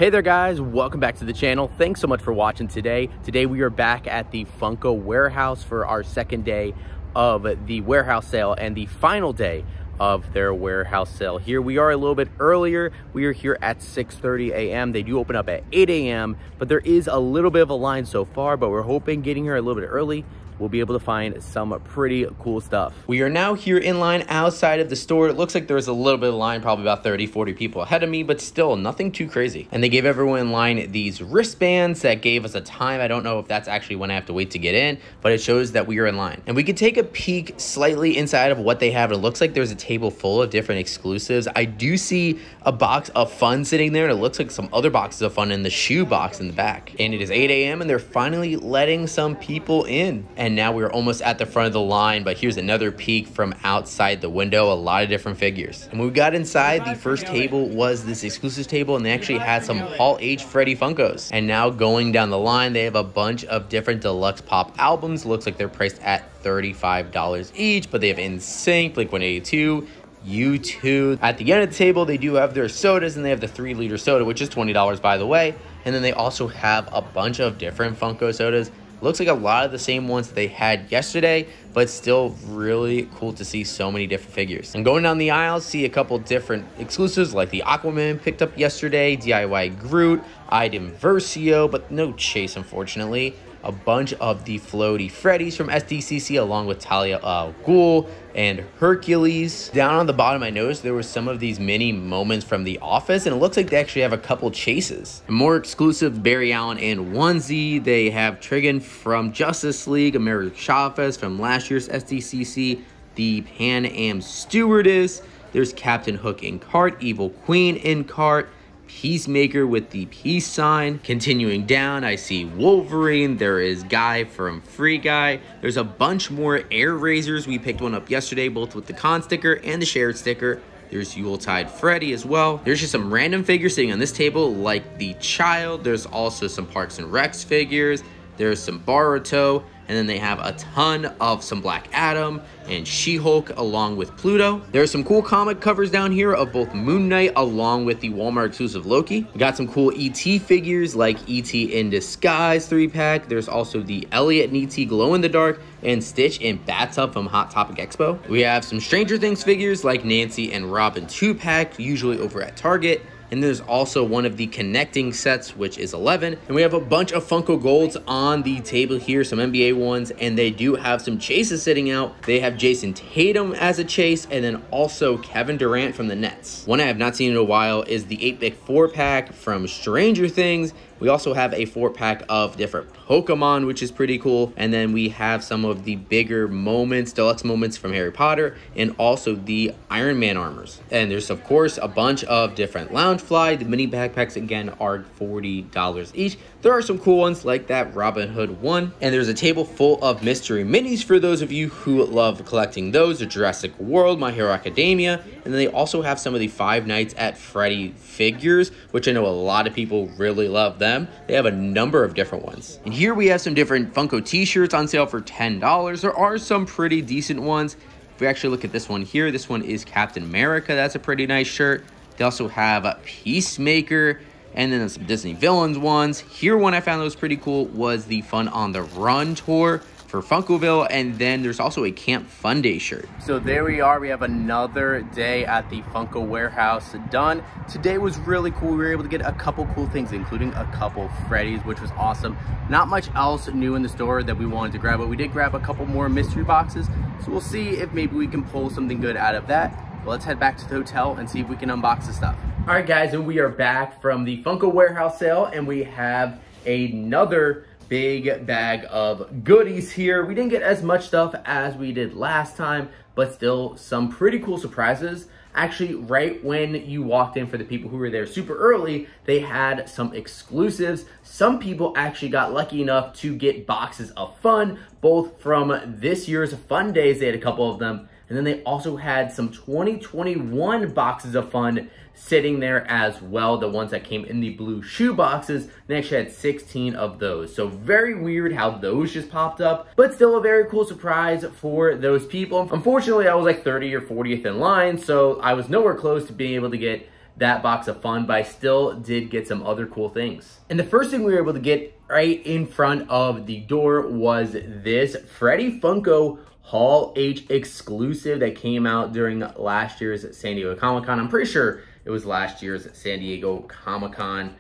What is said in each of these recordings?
Hey there guys, welcome back to the channel. Thanks so much for watching today. Today we are back at the Funko Warehouse for our second day of the warehouse sale and the final day of their warehouse sale. Here we are a little bit earlier. We are here at 6:30 a.m. They do open up at 8 a.m. but there is a little bit of a line so far, but we're hoping getting here a little bit early we'll be able to find some pretty cool stuff. We are now here in line outside of the store. It looks like there's a little bit of line, probably about 30-40 people ahead of me, but still nothing too crazy. And they gave everyone in line these wristbands that gave us a time. I don't know if that's actually when I have to wait to get in, but it shows that we are in line. And we could take a peek slightly inside of what they have. It looks like there's a table full of different exclusives. I do see a box of fun sitting there, and it looks like some other boxes of fun in the shoe box in the back. And it is 8 a.m. and they're finally letting some people in. And now we're almost at the front of the line, but here's another peek from outside the window. A lot of different figures. And when we got inside, the first table was this exclusive table, and they actually had some Hall H Freddy Funkos. And now going down the line, they have a bunch of different deluxe pop albums. Looks like they're priced at $35 each, but they have NSYNC, Blink-182, U2. At the end of the table, they do have their sodas, and they have the 3-liter soda, which is $20 by the way. And then they also have a bunch of different Funko sodas. Looks like a lot of the same ones that they had yesterday, but still really cool to see so many different figures. And going down the aisle, see a couple different exclusives like the Aquaman picked up yesterday, DIY Groot, Item Versio, but no Chase unfortunately. A bunch of the floaty Freddys from SDCC along with Talia al Ghul and Hercules. Down on the bottom, I noticed there were some of these mini moments from The Office, and it looks like they actually have a couple chases. And more exclusive Barry Allen and Onesie. They have Trigon from Justice League, America Chavez from last year's SDCC, the Pan Am Stewardess. There's Captain Hook in cart, Evil Queen in cart, Peacemaker with the peace sign. Continuing down, I see Wolverine. There is Guy from Free Guy. There's a bunch more Air Razors. We picked one up yesterday, both with the con sticker and the shared sticker. There's Yuletide Freddy as well. There's just some random figures sitting on this table, like the Child. There's also some Parks and Recs figures. There's some Boruto. And then they have a ton of some Black Adam and She-Hulk along with Pluto. There's some cool comic covers down here of both Moon Knight along with the Walmart exclusive Loki. We got some cool E.T. figures like E.T. in Disguise 3-pack. There's also the Elliot and E.T. Glow in the Dark and Stitch and Bathtub from Hot Topic Expo. We have some Stranger Things figures like Nancy and Robin 2-pack, usually over at Target. And there's also one of the connecting sets, which is 11. And we have a bunch of Funko Golds on the table here, some NBA ones, and they do have some chases sitting out. They have Jason Tatum as a chase, and then also Kevin Durant from the Nets. One I have not seen in a while is the 8-bit 4-pack from Stranger Things. We also have a 4-pack of different Pokemon, which is pretty cool. And then we have some of the bigger moments, deluxe moments from Harry Potter, and also the Iron Man armors. And there's, of course, a bunch of different Loungefly. The mini backpacks, again, are $40 each. There are some cool ones like that Robin Hood one. And there's a table full of mystery minis for those of you who love collecting those. The Jurassic World, My Hero Academia. And then they also have some of the Five Nights at Freddy figures, which I know a lot of people really love them. They have a number of different ones. And here we have some different Funko t-shirts on sale for $10. There are some pretty decent ones. If we actually look at this one here, this one is Captain America. That's a pretty nice shirt. They also have a Peacemaker, and then some Disney Villains ones. Here one I found that was pretty cool was the Fun on the Run tour for Funkoville, and then there's also a Camp Fun Day shirt. So there we are, we have another day at the Funko Warehouse done. Today was really cool. We were able to get a couple cool things, including a couple Freddy's, which was awesome. Not much else new in the store that we wanted to grab, but we did grab a couple more mystery boxes. So we'll see if maybe we can pull something good out of that. But let's head back to the hotel and see if we can unbox the stuff. All right guys, and we are back from the Funko Warehouse sale, and we have another big bag of goodies here. We didn't get as much stuff as we did last time, but still some pretty cool surprises. Actually, right when you walked in, for the people who were there super early, they had some exclusives. Some people actually got lucky enough to get boxes of fun, both from this year's Fun Days. They had a couple of them. And then they also had some 2021 boxes of fun sitting there as well, the ones that came in the blue shoe boxes. They actually had 16 of those. So very weird how those just popped up, but still a very cool surprise for those people. Unfortunately, I was like 30 or 40th in line, so I was nowhere close to being able to get that box of fun, but I still did get some other cool things. And the first thing we were able to get right in front of the door was this Freddy Funko Hall H exclusive that came out during last year's San Diego Comic-Con. I'm pretty sure it was last year's San Diego Comic-Con.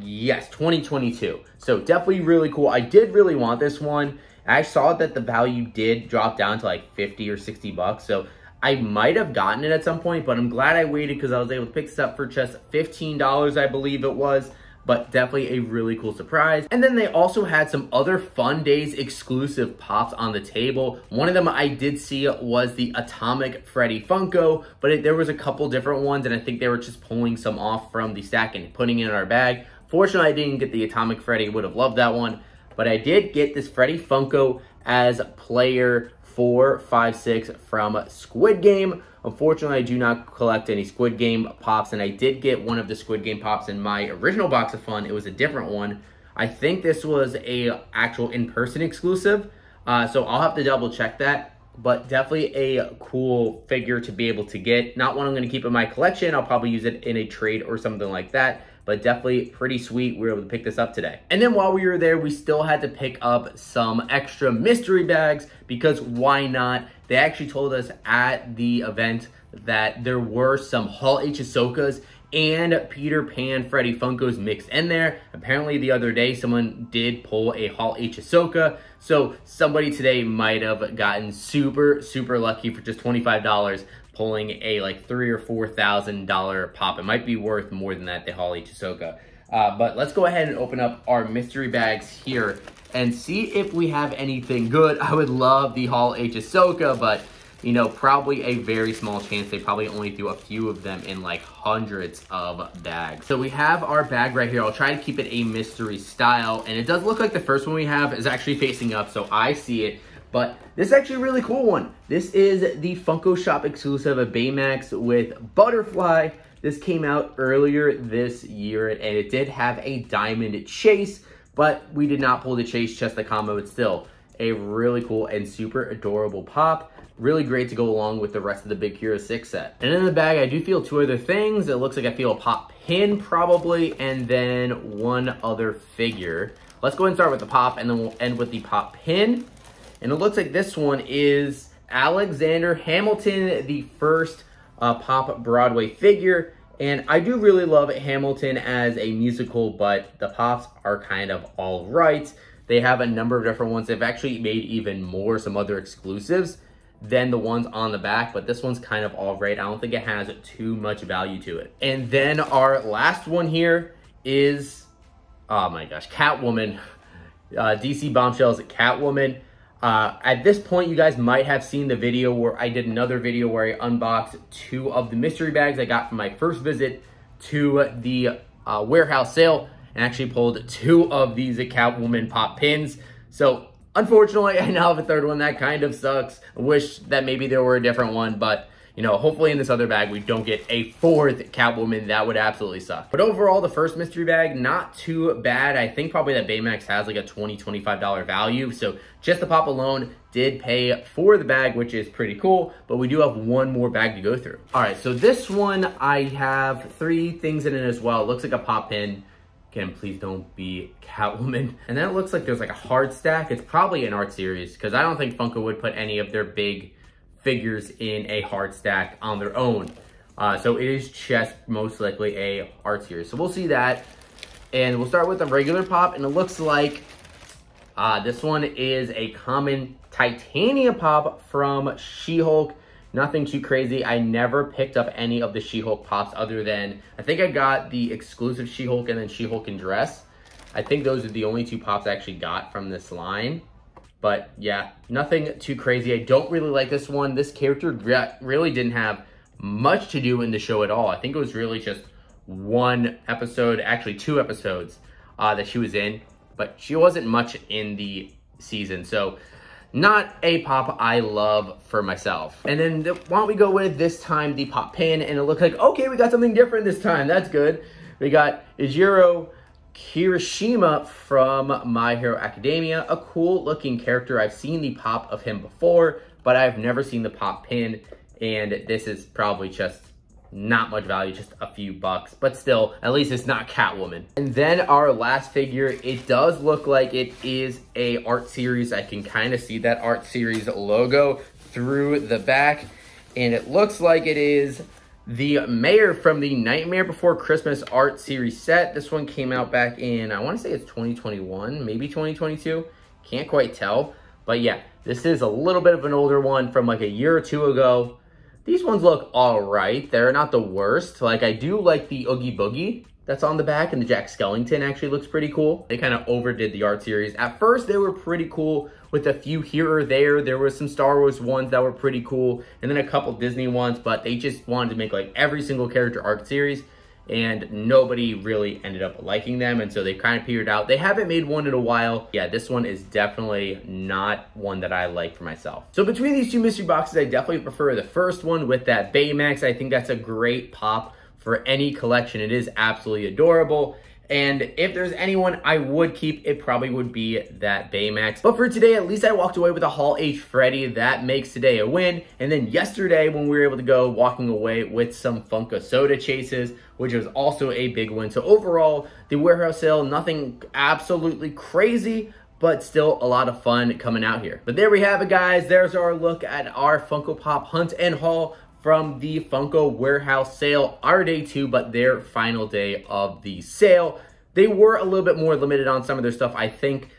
Yes, 2022. So definitely really cool. I did really want this one. I saw that the value did drop down to like 50 or 60 bucks. So I might have gotten it at some point, but I'm glad I waited because I was able to pick this up for just $15, I believe it was. But definitely a really cool surprise. And then they also had some other Fun Days exclusive pops on the table. One of them I did see was the Atomic Freddy Funko, but there was a couple different ones, and I think they were just pulling some off from the stack and putting it in our bag. Fortunately, I didn't get the Atomic Freddy. Would have loved that one. But I did get this Freddy Funko as player 456 from Squid Game. Unfortunately, I do not collect any Squid Game pops, and I did get one of the Squid Game pops in my original box of fun. It was a different one. I think this was a actual in-person exclusive, so I'll have to double check that. But definitely a cool figure to be able to get. Not one I'm going to keep in my collection. I'll probably use it in a trade or something like that. But definitely pretty sweet. We were able to pick this up today. And then while we were there, we still had to pick up some extra mystery bags because why not? They actually told us at the event that there were some Hall H Ahsokas and Peter Pan Freddy Funkos mixed in there. Apparently the other day, someone did pull a Hall H Ahsoka. So somebody today might have gotten super, super lucky for just $25 pulling a like $3,000 or $4,000 pop. It might be worth more than that, the Hall H Ahsoka. But let's go ahead and open up our mystery bags here and see if we have anything good. I would love the Hall H Ahsoka, but you know, probably a very small chance. They probably only do a few of them in like hundreds of bags. So we have our bag right here. I'll try to keep it a mystery style. And it does look like the first one we have is actually facing up, so I see it. But this is actually a really cool one. This is the Funko Shop exclusive of Baymax with Butterfly. This came out earlier this year, and it did have a diamond chase, but we did not pull the chase, just the combo. It's still a really cool and super adorable pop. Really great to go along with the rest of the Big Hero 6 set. And in the bag, I do feel two other things. It looks like I feel a pop pin probably, and then one other figure. Let's go ahead and start with the pop, and then we'll end with the pop pin. And it looks like this one is Alexander Hamilton, the first pop Broadway figure. And I do really love Hamilton as a musical, but the pops are kind of all right. They have a number of different ones. They've actually made even more, some other exclusives than the ones on the back, but this one's kind of all right. I don't think it has too much value to it. And then our last one here is, oh my gosh, Catwoman. DC Bombshells Catwoman. At this point, you guys might have seen the video where I did another video where I unboxed two of the mystery bags I got from my first visit to the warehouse sale, and actually pulled two of these Catwoman pop pins. So unfortunately, I now have a third one. That kind of sucks. I wish that maybe there were a different one, but you know, hopefully in this other bag, we don't get a fourth Catwoman. That would absolutely suck. But overall, the first mystery bag, not too bad. I think probably that Baymax has like a $20, $25 value. So just the pop alone did pay for the bag, which is pretty cool. But we do have one more bag to go through. All right, so this one, I have three things in it as well. It looks like a pop pin. Again, please don't be Catwoman. And then it looks like there's like a hard stack. It's probably an art series because I don't think Funko would put any of their big figures in a hard stack on their own. So it is just most likely a art series. So we'll see that. And we'll start with the regular pop. And it looks like this one is a common Titania pop from She-Hulk. Nothing too crazy. I never picked up any of the She-Hulk pops other than, I think I got the exclusive She-Hulk and then She-Hulk in dress. I think those are the only two pops I actually got from this line. But yeah, nothing too crazy. I don't really like this one. This character really didn't have much to do in the show at all. I think it was really just one episode, actually 2 episodes that she was in. But she wasn't much in the season. So not a pop I love for myself. And then why don't we go with this time the pop pin, and it looked like, okay, we got something different this time. That's good. We got Ijiro Kirishima from My Hero Academia, a cool looking character. I've seen the pop of him before, but I've never seen the pop pin, and this is probably just not much value, just a few bucks, but still, at least it's not Catwoman. And then our last figure, it does look like it is a art series. I can kind of see that art series logo through the back, and it looks like it is the mayor from the Nightmare Before Christmas art series set. This one came out back in, I want to say it's 2021, maybe 2022. Can't quite tell. But yeah, this is a little bit of an older one from like a year or two ago. These ones look all right. They're not the worst. Like, I do like the Oogie Boogie that's on the back, and the Jack Skellington actually looks pretty cool. They kind of overdid the art series. At first, they were pretty cool with a few here or there. There was some Star Wars ones that were pretty cool, and then a couple Disney ones, but they just wanted to make like every single character art series, and nobody really ended up liking them, and so they kind of petered out. They haven't made one in a while. Yeah, this one is definitely not one that I like for myself. So between these two mystery boxes, I definitely prefer the first one with that Baymax. I think that's a great pop for any collection. It is absolutely adorable. And if there's anyone I would keep, it probably would be that Baymax. But for today, at least I walked away with a Hall H Freddy. That makes today a win. And then yesterday, when we were able to go walking away with some Funko Soda chases, which was also a big win. So overall, the warehouse sale, nothing absolutely crazy, but still a lot of fun coming out here. But there we have it, guys. There's our look at our Funko Pop hunt and haul from the Funko Warehouse Sale, our day 2, but their final day of the sale. They were a little bit more limited on some of their stuff. I think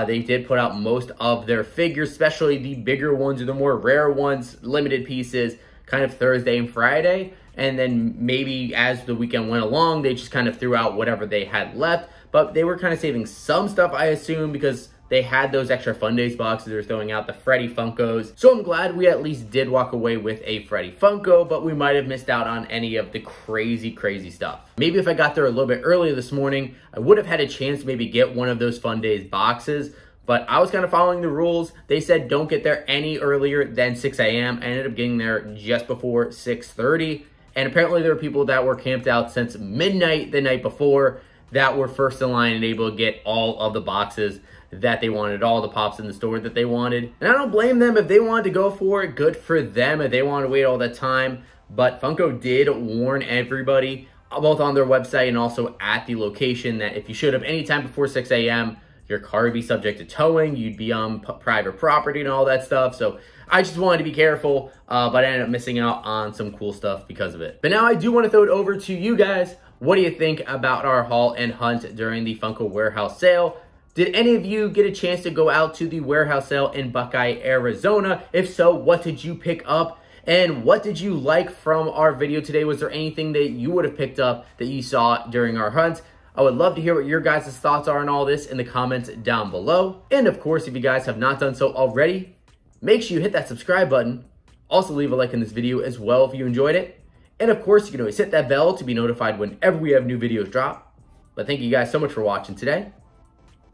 they did put out most of their figures, especially the bigger ones or the more rare ones, limited pieces, kind of Thursday and Friday. And then maybe as the weekend went along, they just kind of threw out whatever they had left. But they were kind of saving some stuff, I assume, because they had those extra Fun Days boxes. They were throwing out the Freddy Funkos. So I'm glad we at least did walk away with a Freddy Funko, but we might have missed out on any of the crazy, crazy stuff. Maybe if I got there a little bit earlier this morning, I would have had a chance to maybe get one of those Fun Days boxes, but I was kind of following the rules. They said don't get there any earlier than 6 a.m. I ended up getting there just before 6:30, and apparently there were people that were camped out since midnight the night before that were first in line and able to get all of the boxes that they wanted, all the pops in the store that they wanted. And I don't blame them. If they wanted to go for it, good for them. If they wanted to wait all that time. But Funko did warn everybody, both on their website and also at the location, that if you showed up anytime before 6 a.m., your car would be subject to towing, you'd be on private property and all that stuff. So I just wanted to be careful, but I ended up missing out on some cool stuff because of it. But now I do want to throw it over to you guys. What do you think about our haul and hunt during the Funko Warehouse Sale? Did any of you get a chance to go out to the warehouse sale in Buckeye, Arizona? If so, what did you pick up? And what did you like from our video today? Was there anything that you would have picked up that you saw during our hunt? I would love to hear what your guys' thoughts are on all this in the comments down below. And of course, if you guys have not done so already, make sure you hit that subscribe button. Also leave a like in this video as well if you enjoyed it. And of course, you can always hit that bell to be notified whenever we have new videos drop. But thank you guys so much for watching today.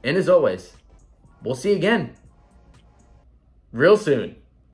And as always, we'll see you again real soon.